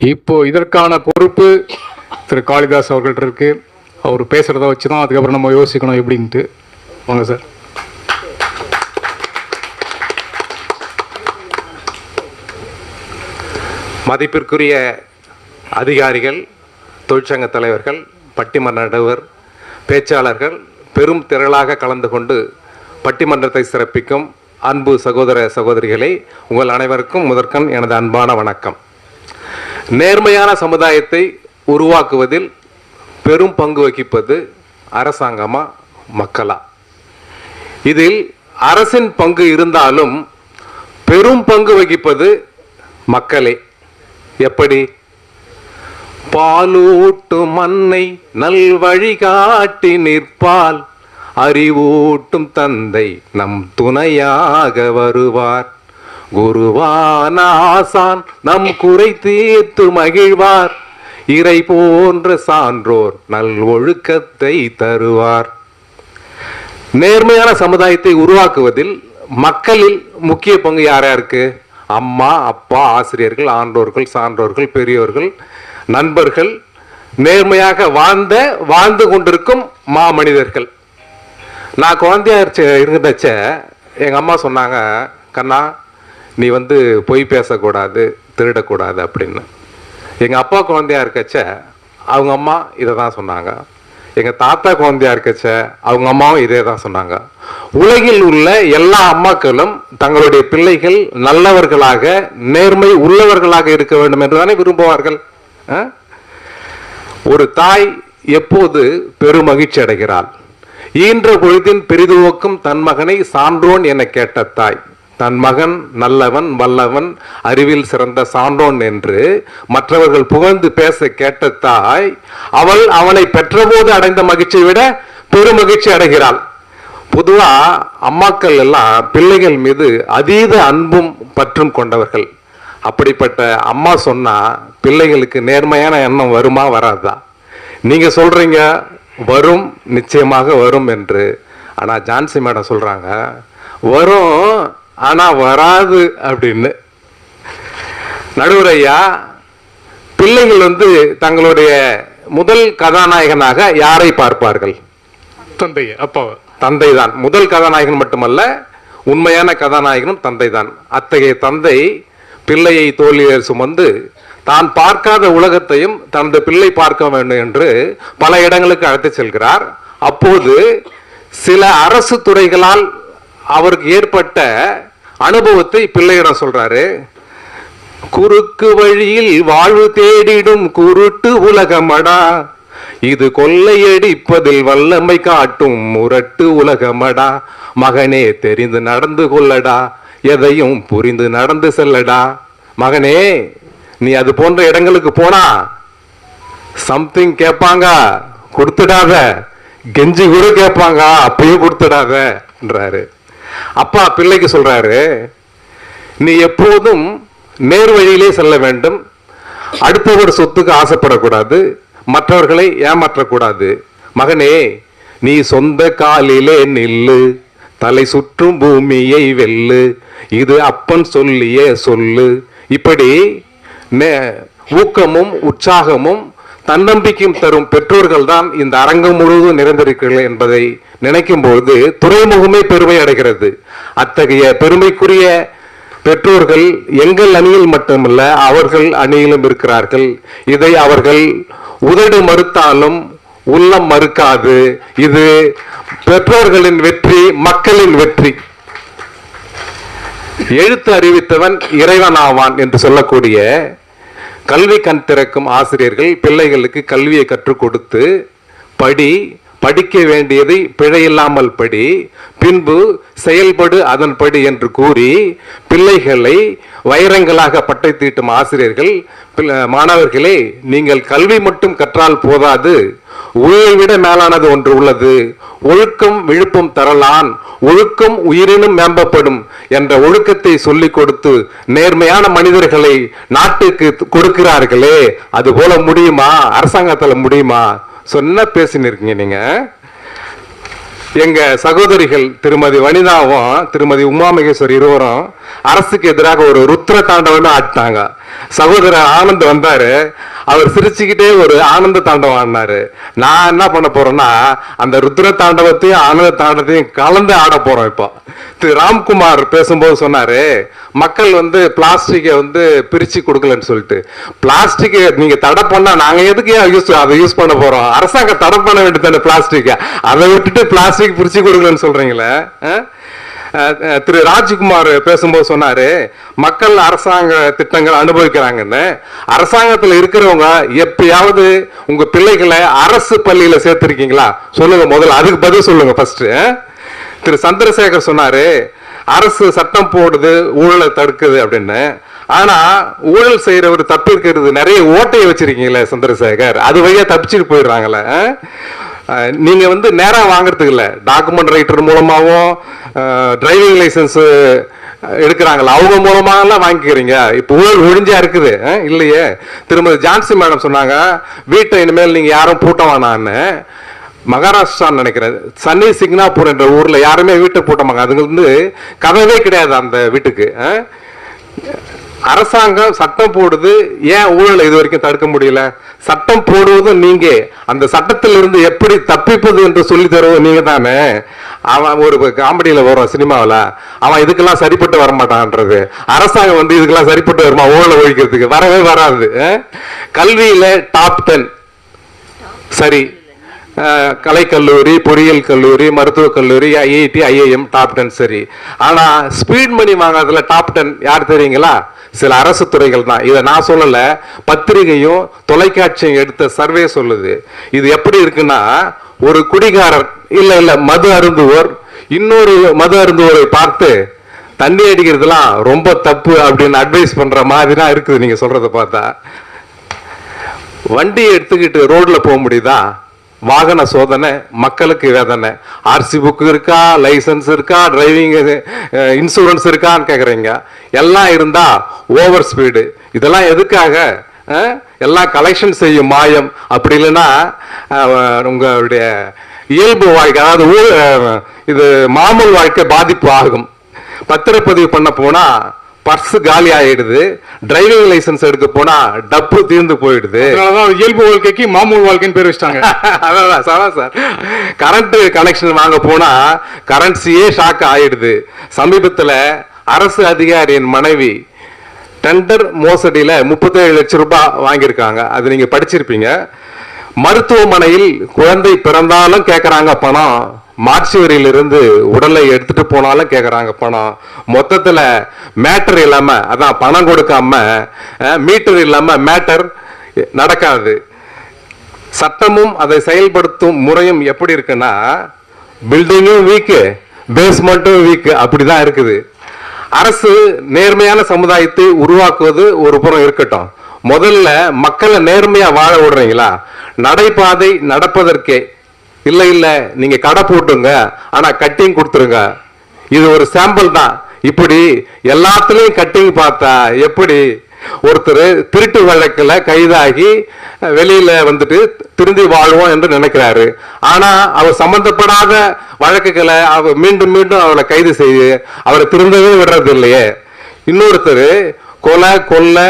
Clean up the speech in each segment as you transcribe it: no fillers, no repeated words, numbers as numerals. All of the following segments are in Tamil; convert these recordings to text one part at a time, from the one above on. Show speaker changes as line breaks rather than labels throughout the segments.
இப்போ இதற்கான பொறுப்பு திரு காளிதாஸ் அவர்கள்ட்ட இருக்கு. அவர் பேசுறத வச்சுதான் அதுக்கப்புறம் நம்ம யோசிக்கணும் எப்படின்ட்டு. வாங்க சார்.
மதிப்பிற்குரிய அதிகாரிகள், தொழிற்சங்க தலைவர்கள், பட்டிமன்ற நடுவர், பேச்சாளர்கள், பெரும் திரளாக கலந்து கொண்டு பட்டிமன்றத்தை சிறப்பிக்கும் அன்பு சகோதர சகோதரிகளே, உங்கள் அனைவருக்கும் முதற்கண் எனது அன்பான வணக்கம். நேர்மையான சமுதாயத்தை உருவாக்குவதில் பெரும் பங்கு வகிப்பது அரசாங்கமா மக்களா? இதில் அரசின் பங்கு இருந்தாலும் பெரும் பங்கு வகிப்பது மக்களே. எப்படி? பாலூட்டும் மண்ணை நல் வழிகாட்டி நிற்பால் அறிவூட்டும் தந்தை நம் துணையாக வருவார். குருவான ஆசான் நம் குறை தீர்த்து மகிழ்வார். இறை போன்ற சான்றோர் நல் ஒழுக்கத்தை தருவார். நேர்மையான சமுதாயத்தை உருவாக்குவதில் மக்களில் முக்கிய பங்கு யாருக்கு? அம்மா, அப்பா, ஆசிரியர்கள், ஆன்றோர்கள், சான்றோர்கள், பெரியோர்கள், நண்பர்கள், நேர்மையாக வாழ்ந்து கொண்டிருக்கும் மாமனிதர்கள். நான் குழந்தையா இருந்தச்ச எங்கள் அம்மா சொன்னாங்க, கண்ணா நீ பொய் பேசக்கூடாது, திருடக்கூடாது அப்படின்னு. எங்கள் அப்பா குழந்தையா இருக்கச்ச அவங்க அம்மா இதை தான் சொன்னாங்க. எங்கள் தாத்தா குழந்தையா இருக்கச்ச அவங்க அம்மாவும் இதே தான் சொன்னாங்க. உலகில் உள்ள எல்லா அம்மாக்களும் தங்களுடைய பிள்ளைகள் நல்லவர்களாக, நேர்மை உள்ளவர்களாக இருக்க வேண்டும் என்று தானே விரும்புவார்கள். ஒரு தாய் எப்போது பெருமகிழ்ச்சி அடைகிறாள்? ஈன்ற பொழுதின் பெரிதுவக்கும் தன் மகனை சான்றோன் என கேட்ட தாய், தன் மகன் நல்லவன், வல்லவன், அறிவில் சிறந்த சான்றோன் என்று மற்றவர்கள் புகழ்ந்து பேச கேட்ட தாய், அவள் அவனை பெற்றபோது அடைந்த மகிழ்ச்சியை விட பெருமகிழ்ச்சி அடைகிறாள். பொதுவா அம்மாக்கள் எல்லாம் பிள்ளைகள் மீது அதீத அன்பும் பற்றும் கொண்டவர்கள். அப்படிப்பட்ட அம்மா சொன்னா பிள்ளைகளுக்கு நேர்மையான எண்ணம் வருமா வராதா? நீங்க சொல்றீங்க வரும், நிச்சயமாக வரும் என்று. ஆனா ஜான்சி மேடம் சொல்றாங்க வரும் ஆனா வராது அப்படின்னு. நடுவர் ஐயா, பிள்ளைகள் தங்களுடைய முதல் கதாநாயகனாக யாரை பார்ப்பார்கள்?
தந்தை, அப்பா.
தந்தை தான் முதல் கதாநாயகன். மட்டுமல்ல, உண்மையான கதாநாயகனும் தந்தை தான். அத்தகைய தந்தை பிள்ளையை தோளில் சுமந்து தான் பார்க்காத உலகத்தையும் தனது பிள்ளை பார்க்க வேண்டும் என்று பல இடங்களுக்கு அழைத்து செல்கிறார். அப்போது சில அரசு துறைகளால் அவருக்கு ஏற்பட்ட அனுபவத்தை பிள்ளையிடம் சொல்றாரு. குறுக்கு வழியில் வாழ்வு தேடிடும் குருட்டு உலகமடா, இது கொள்ளையடிப்பதில் வல்லமை காட்டும் முரட்டு உலகமடா. மகனே தெரிந்து நடந்து கொள்ளடா, எதையும் புரிந்து நடந்து செல்லடா. மகனே, நீ அது போன்ற இடங்களுக்கு போனா சம்திங் கேட்பாங்க, கொடுத்துடாத. கெஞ்சி கூட கேட்பாங்க, அப்பயும் கொடுத்துடாத என்றாரு. அப்பா பிள்ளைக்கு சொல்றாரு, நீ எப்போதும் நேர் வழியிலே செல்ல வேண்டும். அடுத்தவர் சொத்துக்கு ஆசைப்படக்கூடாது, மற்றவர்களை ஏமாற்றக்கூடாது. மகனே, நீ சொந்த காலிலே நில்லு, தலை சுற்றும் பூமியை வெல்லு, இது அப்பன் சொல்லிய சொல்லு. இப்படி ஊக்கமும் உற்சாகமும் தன்னம்பிக்கையும் தரும் பெற்றோர்கள் தான் இந்த அரங்கம் முழுவதும் நிறைந்திருக்கிறார்கள் என்பதை நினைக்கும் பொழுது துறைமுகமே பெருமை அடைகிறது. அத்தகைய பெருமைக்குரிய பெற்றோர்கள் எங்கள் அணியில் மட்டுமல்ல, அவர்கள் அணியிலும் இருக்கிறார்கள். இதை அவர்கள் உதடு மறுத்தாலும் உள்ளம் மறுக்காது. இது பெற்றோர்களின் வெற்றி, மக்களின் வெற்றி. எழுத்து அறிவித்தவன் இறைவன் ஆவான் என்று சொல்லக்கூடிய கல்வி கண் திறக்கும் ஆசிரியர்கள் பிள்ளைகளுக்கு கல்வியை கற்றுக் கொடுத்து, படிக்க வேண்டியதை பிழையில்லாமல் படி, பின்பு செயல்படு அதன்படி என்று கூறி பிள்ளைகளை வைரங்களாக பட்டை தீட்டும் ஆசிரியர்கள், மாணவர்களே, நீங்கள் கல்வி மட்டும் கற்றால் போதாது, உயிரை விட மேலானது ஒன்று உள்ளது. ஒழுக்கம் விழுப்பம் தரலான், ஒழுக்கம் உயிரினும் மேம்பப்படும் என்ற ஒழுக்கத்தை சொல்லிக் கொடுத்து நேர்மையான மனிதர்களை நாட்டுக்கு கொடுக்கிறார்களே, அது போல முடியுமா? அரசாங்கத்துல முடியுமா? சொன்ன பேசினிருக்கீங்க நீங்க. எங்க சகோதரிகள் திருமதி வனிதாவும் திருமதி உமா மகேஸ்வரி இருவரும் அரசுக்கு எதிராக ஒரு ருத்ர தாண்டவம் ஆட்டாங்க. சகோதரர் ஆனந்த் வந்தாரு. அவர் சிரிச்சுக்கிட்டே ஒரு ஆனந்த தாண்டவம் ஆடினாரு. நான் என்ன பண்ண போறேன்னா அந்த ருத்ர தாண்டவத்தையும் ஆனந்த தாண்டவத்தையும் கலந்து ஆட போறோம். இப்போ திரு ராம்குமார் பேசும்போது சொன்னாரு, மக்கள் வந்து பிளாஸ்டிக்கை வந்து பிரிச்சு கொடுக்கலன்னு சொல்லிட்டு. பிளாஸ்டிக்கை நீங்க தடை பண்ணா நாங்க எதுக்கு அதை யூஸ் பண்ண போறோம்? அரசாங்கம் தடை பண்ண வேண்டியது பிளாஸ்டிக்கை, அதை விட்டுட்டு பிளாஸ்டிக் பிரிச்சு கொடுக்கலன்னு சொல்றீங்களே. திரு ராஜ்குமார் பேசும்போது சொன்னாரு, மக்கள் அரசாங்க திட்டங்கள் அனுபவிக்கிறாங்கன்னு. அரசாங்கத்தில் இருக்கிறவங்க எப்பயாவது உங்க பிள்ளைகளை அரசு பள்ளியில சேர்த்திருக்கீங்களா? சொல்லுங்க முதல்ல, அதுக்கு பதில் சொல்லுங்க ஃபர்ஸ்ட். திரு சந்திரசேகர் சொன்னாரு, அரசு சட்டம் போடுது ஊழலை தடுக்குது அப்படின்னு. ஆனா ஊழல் செய்யறவர் தப்பிருக்கிறது நிறைய ஓட்டையை வச்சிருக்கீங்களே சந்திரசேகர், அது வழியா தப்பிச்சுட்டு போயிடுறாங்களே. நீங்க வந்து நேரா வாங்குறதுக்கு இல்ல, டாக்குமெண்ட் ரைட்டர் மூலமாவும் டிரைவிங் லைசன்ஸ் எடுக்கிறாங்களா அவங்க மூலமாலாம் வாங்கிக்கிறீங்க. இப்போ ஊழல் ஒழிஞ்சா இருக்குது இல்லையே. திருமதி ஜான்சி மேடம் சொன்னாங்க, வீட்டை இனிமேல் நீங்க யாரும் பூட்ட வேணான்னு. மகாராஷ்டிரான்னு நினைக்கிறேன், சன்னி சிக்னாப்பூர் என்ற ஊர்ல யாருமே வீட்டை பூட்டமாங்க. அது வந்து கதவே கிடையாது அந்த வீட்டுக்கு. அரசாங்கம் சட்டம் போடுது, ஏன் ஊழலை இது வரைக்கும் தடுக்க முடியல? சட்டம் போடுவதும் நீங்க, அந்த சட்டத்திலிருந்து எப்படி தப்பிப்பது என்று சொல்லி தருவது நீங்க தானே. அவன் ஒரு காமெடியில வரும் சினிமாவில், அவன் இதுக்கெல்லாம் சரிப்பட்டு வரமாட்டான்றது. அரசாங்கம் வந்து இதுக்கெல்லாம் சரிப்பட்டு வருமா ஊழலை ஒழிக்கிறதுக்கு? வரவே வராது. கல்வியில டாப் 10 சரி, கலைக்கல்லூரி, பொறியியல் கல்லூரி, மருத்துவக் கல்லூரி, ஐஐடி, ஐஐஎம் டாப் 10 சரி. ஆனா ஸ்பீட் மணி வாங்காததுல டாப் 10 யார் தெரியுங்களா? சில அரசு துறைகள் தான். இதை நான் சொல்லல, பத்திரிகையும் தொலைக்காட்சியும் எடுத்த சர்வே சொல்லுது. இது எப்படி இருக்குன்னா, ஒரு குடிகாரர் இல்ல மது அருந்துவோர் இன்னொரு மது அருந்துவோரை பார்த்து தண்ணி அடிக்கிறதுலாம் ரொம்ப தப்பு அப்படின்னு அட்வைஸ் பண்ற மாதிரி தான் இருக்குது. நீங்க சொல்றதை பார்த்தா வண்டியை எடுத்துக்கிட்டு ரோட்ல போக முடியுதா? வாகன சோதனை, மக்களுக்கு வேதனை. ஆர்சி புக் இருக்கா, லைசன்ஸ் இருக்கா, டிரைவிங் இன்சூரன்ஸ் இருக்கான்னு கேக்குறீங்க. எல்லாம் இருந்தா ஓவர் ஸ்பீடு. இதெல்லாம் எதுக்காக? எல்லாம் கலெக்ஷன் செய்யும் மாயம். அப்படி இல்லைன்னா உங்களுடைய இயல்பு வாழ்க்கை, அதாவது இது மாமூல் வாழ்க்கை பாதிப்பு ஆகும். பத்திரப்பதிவு பண்ண போனா பர்ஸ் காலி ஆயிடுது, டிரைவிங் லைசன்ஸ் எடுக்க போனா டப்பு தீர்ந்து போயிடுது.
இயல்பு வாழ்க்கைக்கு மாமூல் வாழ்க்கைன்னு பேர் வச்சிட்டாங்க.
அதான் சார், கரண்ட் கனெக்ஷன் வாங்க போனா கரன்சியே ஷாக் ஆயிடுது. சமீபத்துல அரசு அதிகாரியின் மனைவி டெண்டர் மோசடியில 37 லட்சம் ரூபாய் வாங்கியிருக்காங்க. அது நீங்க படிச்சிருப்பீங்க. மருத்துவமனையில் குழந்தை பிறந்தாலும் கேட்கறாங்க பணம், மார்ச்சுவரியிலிருந்து உடலை எடுத்துட்டு போனாலும் கேட்கறாங்க பணம். மொத்தத்துல மேட்டர் இல்லாம, அதான் பணம் கொடுக்காம மீட்டர் இல்லாம மேட்டர் நடக்காது. சட்டமும் அதை செயல்படுத்தும் முறையும் எப்படி இருக்குன்னா, பில்டிங்கும் வீக்கு, பேஸ்மெண்ட்டும் வீக்கு, அப்படிதான் இருக்குது. அரசு நேர்மையான சமுதாயத்தை உருவாக்குவது ஒரு புறம் இருக்கட்டும், முதல்ல மக்களை நேர்மையா வாழ விடுறீங்களா? நடைபாதை நடப்பதற்கே இல்ல நீங்க கடை போட்டுங்க, ஆனா கட்டிங் கொடுத்துருங்க. இது ஒரு சாம்பிள் தான். இப்படி எல்லாத்துலயும் கட்டிங் பார்த்தா எப்படி? ஒருத்தர் திருட்டு வழக்குல கைதாகி வெளியில வந்துட்டு திருந்தி வாழ்வோம் என்று நினைக்கிறாரு. ஆனா அவர் சம்பந்தப்படாத வழக்குகளை அவர் மீண்டும் மீண்டும் அவரை கைது செய்து அவரை திருந்தவே விடுறது இல்லையே. இன்னொருத்தர் கொலை, கொள்ளை,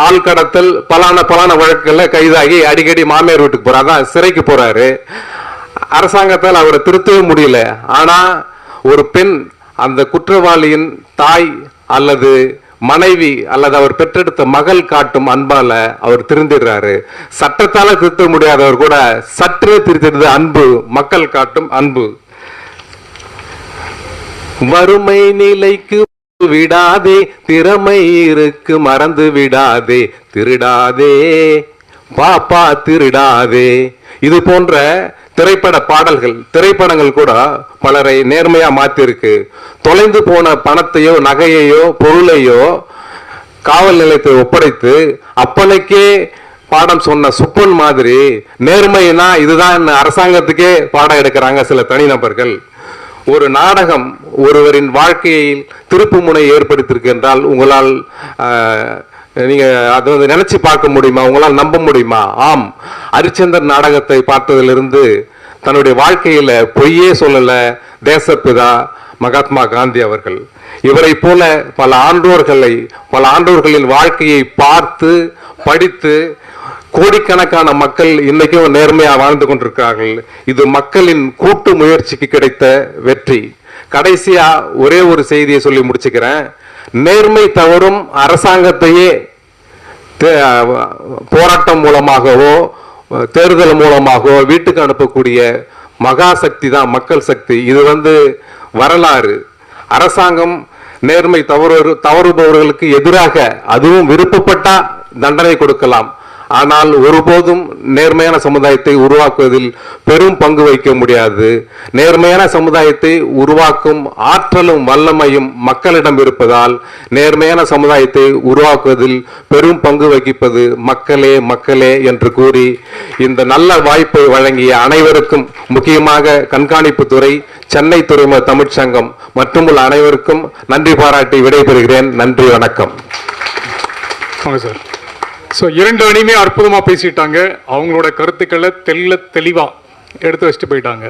ஆள் கடத்தல், பலான வழக்குகள்ல கைதாகி அடிக்கடி மாமியார் வீட்டுக்கு போறாரு, அதான் சிறைக்கு போறாரு. அரசாங்கத்தால் அவரை திருத்தவே முடியல. ஆனா ஒரு பெண், அந்த குற்றவாளியின் தாய் அல்லது மனைவி அல்லது அவர் பெற்றெடுத்த மகள் காட்டும் அன்பால அவர் திருந்திடுறாரு. சட்டத்தால திருத்த முடியாதவர் கூட சற்றே திருத்திடுது அன்பு, மக்கள் காட்டும் அன்பு. வறுமை நிலைக்கு விடாதே, திறமை இருக்கு மறந்து விடாதே, திருடாதே பாப்பா திருடாதே. இது போன்ற திரைப்பட பாடல்கள், திரைப்படங்கள் கூட பலரை நேர்மையா மாத்திருக்கு. தொலைந்து போன பணத்தையோ நகையையோ பொருளையோ காவல் நிலையத்தை ஒப்படைத்து அப்பனைக்கே பாடம் சொன்ன சுப்பன் மாதிரி நேர்மைனா இதுதான் அரசாங்கத்துக்கே பாடம் எடுக்கிறாங்க சில தனிநபர்கள். ஒரு நாடகம் ஒருவரின் வாழ்க்கையில் திருப்பு முனை ஏற்படுத்தியிருக்கு என்றால் உங்களால் நீங்க அதை வந்து நினைச்சு பார்க்க முடியுமா? உங்களால் நம்ப முடியுமா? ஆம், ஹரிச்சந்திரன் நாடகத்தை பார்த்ததிலிருந்து தன்னுடைய வாழ்க்கையில பொய்யே சொல்லல தேசப்பிதா மகாத்மா காந்தி அவர்கள். இவரை போல பல ஆண்டோர்களின் வாழ்க்கையை பார்த்து படித்து கோடிக்கணக்கான மக்கள் இன்னைக்கும் நேர்மையா வாழ்ந்து கொண்டிருக்கிறார்கள். இது மக்களின் கூட்டு முயற்சிக்கு கிடைத்த வெற்றி. கடைசியா ஒரே ஒரு செய்தியை சொல்லி முடிச்சுக்கிறேன். நேர்மை தவறும் அரசாங்கத்தையே போராட்டம் மூலமாகவோ தேர்தல் மூலமாகவோ வீட்டுக்கு அனுப்பக்கூடிய மகா சக்தி தான் மக்கள் சக்தி. இது வரலாறு. அரசாங்கம் நேர்மை தவறுபவர்களுக்கு எதிராக அதுவும் விருப்பப்பட்டா தண்டனை கொடுக்கலாம். ஆனால் ஒருபோதும் நேர்மையான சமுதாயத்தை உருவாக்குவதில் பெரும் பங்கு வகிக்க முடியாது. நேர்மையான சமுதாயத்தை உருவாக்கும் ஆற்றலும் வல்லமையும் மக்களிடம் இருப்பதால் நேர்மையான சமுதாயத்தை உருவாக்குவதில் பெரும் பங்கு வகிப்பது மக்களே மக்களே என்று கூறி இந்த நல்ல வாய்ப்பை வழங்கிய அனைவருக்கும், முக்கியமாக கண்காணிப்பு துறை, சென்னை துறைமுக தமிழ்ச்சங்கம் மற்றும் உள்ள அனைவருக்கும் நன்றி பாராட்டி விடைபெறுகிறேன். நன்றி, வணக்கம்.
வாங்க சார். ஸோ 2 அணியுமே அற்புதமாக பேசிட்டாங்க. அவங்களோட கருத்துக்களை தெளிவாக எடுத்து வச்சுட்டு போயிட்டாங்க.